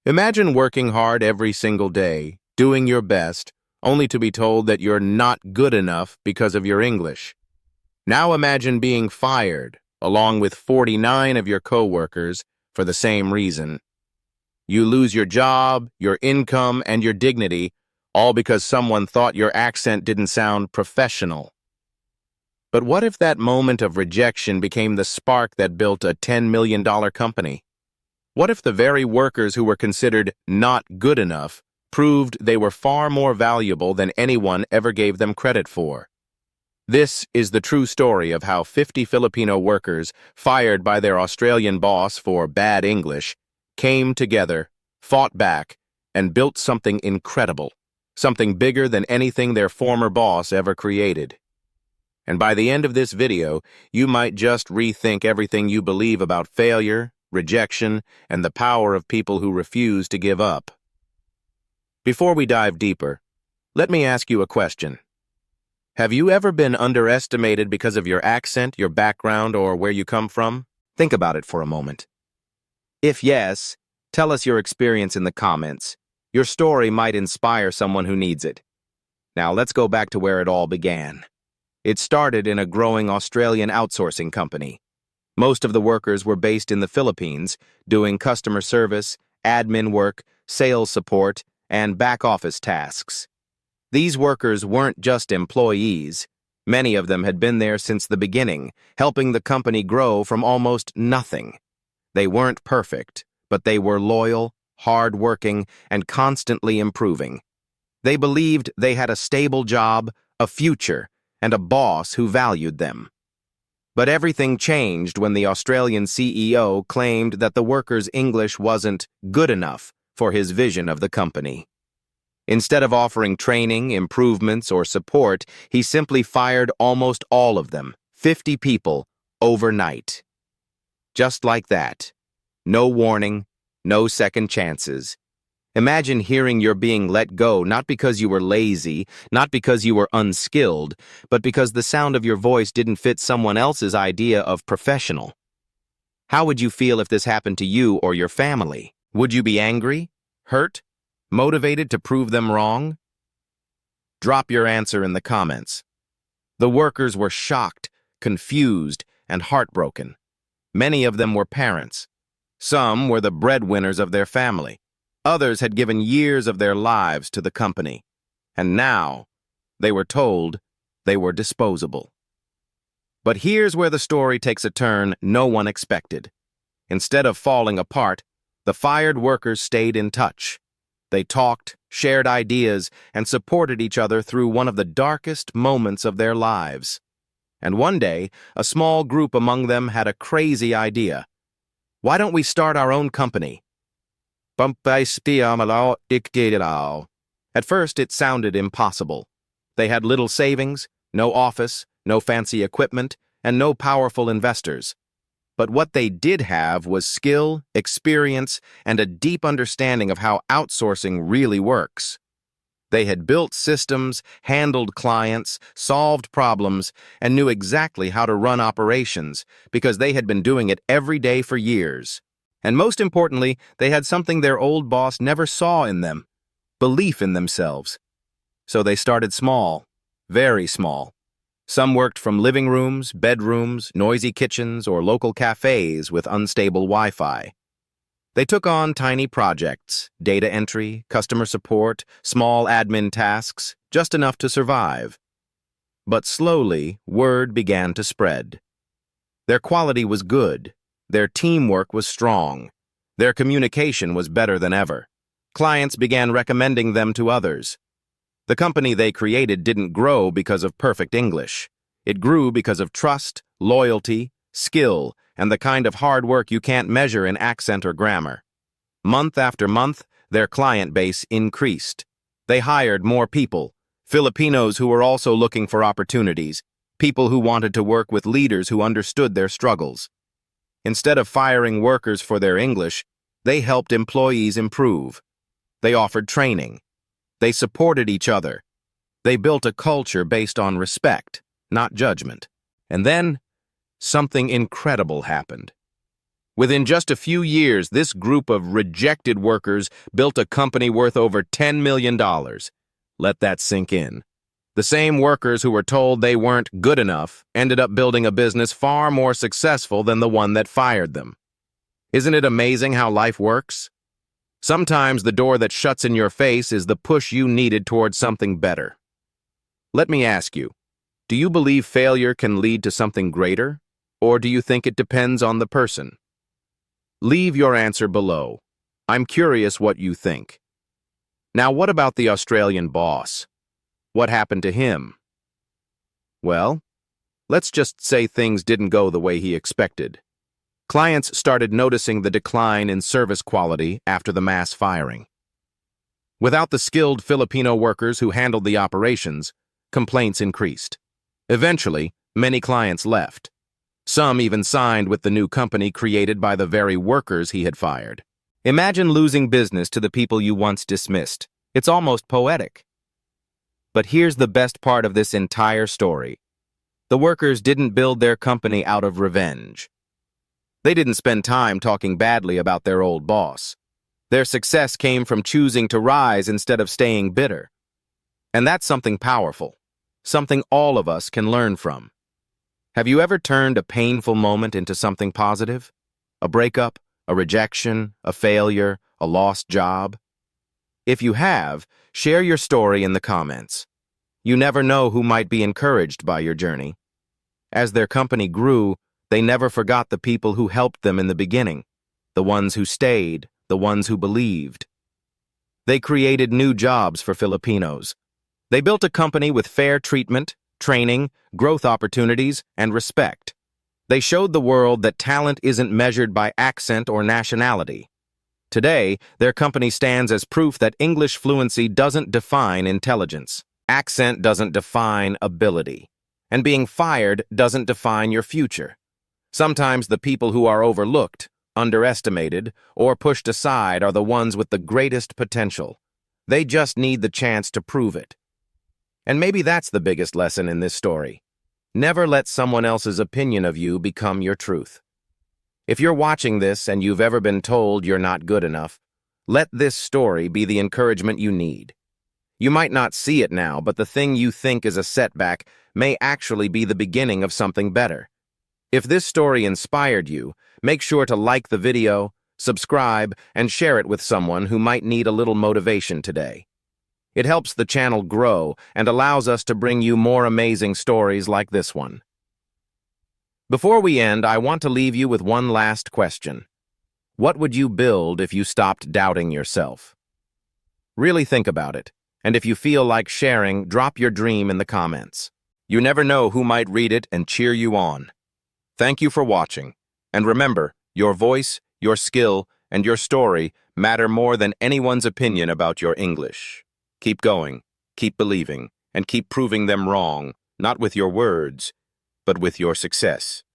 Imagine working hard every single day, doing your best, only to be told that you're not good enough because of your English. Now imagine being fired, along with 49 of your coworkers, for the same reason. You lose your job, your income, and your dignity, all because someone thought your accent didn't sound professional. But what if that moment of rejection became the spark that built a $10 million company? What if the very workers who were considered not good enough proved they were far more valuable than anyone ever gave them credit for? This is the true story of how 50 Filipino workers, fired by their Australian boss for bad English, came together, fought back, and built something incredible, something bigger than anything their former boss ever created. And by the end of this video, you might just rethink everything you believe about failure, rejection, and the power of people who refuse to give up. Before we dive deeper, let me ask you a question. Have you ever been underestimated because of your accent, your background, or where you come from? Think about it for a moment. If yes, tell us your experience in the comments. Your story might inspire someone who needs it. Now let's go back to where it all began. It started in a growing Australian outsourcing company. Most of the workers were based in the Philippines, doing customer service, admin work, sales support, and back-office tasks. These workers weren't just employees. Many of them had been there since the beginning, helping the company grow from almost nothing. They weren't perfect, but they were loyal, hard-working, and constantly improving. They believed they had a stable job, a future, and a boss who valued them. But everything changed when the Australian CEO claimed that the workers' English wasn't good enough for his vision of the company. Instead of offering training, improvements, or support, he simply fired almost all of them, 50 people, overnight. Just like that. No warning, no second chances. Imagine hearing you're being let go not because you were lazy, not because you were unskilled, but because the sound of your voice didn't fit someone else's idea of professional. How would you feel if this happened to you or your family? Would you be angry, hurt, motivated to prove them wrong? Drop your answer in the comments. The workers were shocked, confused, and heartbroken. Many of them were parents. Some were the breadwinners of their family. Others had given years of their lives to the company. And now, they were told they were disposable. But here's where the story takes a turn no one expected. Instead of falling apart, the fired workers stayed in touch. They talked, shared ideas, and supported each other through one of the darkest moments of their lives. And one day, a small group among them had a crazy idea. Why don't we start our own company? At first, it sounded impossible. They had little savings, no office, no fancy equipment, and no powerful investors. But what they did have was skill, experience, and a deep understanding of how outsourcing really works. They had built systems, handled clients, solved problems, and knew exactly how to run operations because they had been doing it every day for years. And most importantly, they had something their old boss never saw in them: belief in themselves. So they started small, very small. Some worked from living rooms, bedrooms, noisy kitchens, or local cafes with unstable Wi-Fi. They took on tiny projects, data entry, customer support, small admin tasks, just enough to survive. But slowly, word began to spread. Their quality was good. Their teamwork was strong. Their communication was better than ever. Clients began recommending them to others. The company they created didn't grow because of perfect English. It grew because of trust, loyalty, skill, and the kind of hard work you can't measure in accent or grammar. Month after month, their client base increased. They hired more people, Filipinos who were also looking for opportunities, people who wanted to work with leaders who understood their struggles. Instead of firing workers for their English, they helped employees improve. They offered training. They supported each other. They built a culture based on respect, not judgment. And then, something incredible happened. Within just a few years, this group of rejected workers built a company worth over $10 million. Let that sink in. The same workers who were told they weren't good enough ended up building a business far more successful than the one that fired them. Isn't it amazing how life works? Sometimes the door that shuts in your face is the push you needed towards something better. Let me ask you, do you believe failure can lead to something greater, or do you think it depends on the person? Leave your answer below. I'm curious what you think. Now, what about the Australian boss? What happened to him? Well, let's just say things didn't go the way he expected. Clients started noticing the decline in service quality after the mass firing. Without the skilled Filipino workers who handled the operations, complaints increased. Eventually, many clients left. Some even signed with the new company created by the very workers he had fired. Imagine losing business to the people you once dismissed. It's almost poetic. But here's the best part of this entire story. The workers didn't build their company out of revenge. They didn't spend time talking badly about their old boss. Their success came from choosing to rise instead of staying bitter. And that's something powerful, something all of us can learn from. Have you ever turned a painful moment into something positive? A breakup, a rejection, a failure, a lost job? If you have, share your story in the comments. You never know who might be encouraged by your journey. As their company grew, they never forgot the people who helped them in the beginning, the ones who stayed, the ones who believed. They created new jobs for Filipinos. They built a company with fair treatment, training, growth opportunities, and respect. They showed the world that talent isn't measured by accent or nationality. Today, their company stands as proof that English fluency doesn't define intelligence. Accent doesn't define ability. And being fired doesn't define your future. Sometimes the people who are overlooked, underestimated, or pushed aside are the ones with the greatest potential. They just need the chance to prove it. And maybe that's the biggest lesson in this story. Never let someone else's opinion of you become your truth. If you're watching this and you've ever been told you're not good enough, let this story be the encouragement you need. You might not see it now, but the thing you think is a setback may actually be the beginning of something better. If this story inspired you, make sure to like the video, subscribe, and share it with someone who might need a little motivation today. It helps the channel grow and allows us to bring you more amazing stories like this one. Before we end, I want to leave you with one last question. What would you build if you stopped doubting yourself? Really think about it, and if you feel like sharing, drop your dream in the comments. You never know who might read it and cheer you on. Thank you for watching, and remember, your voice, your skill, and your story matter more than anyone's opinion about your English. Keep going, keep believing, and keep proving them wrong, not with your words, but with your success.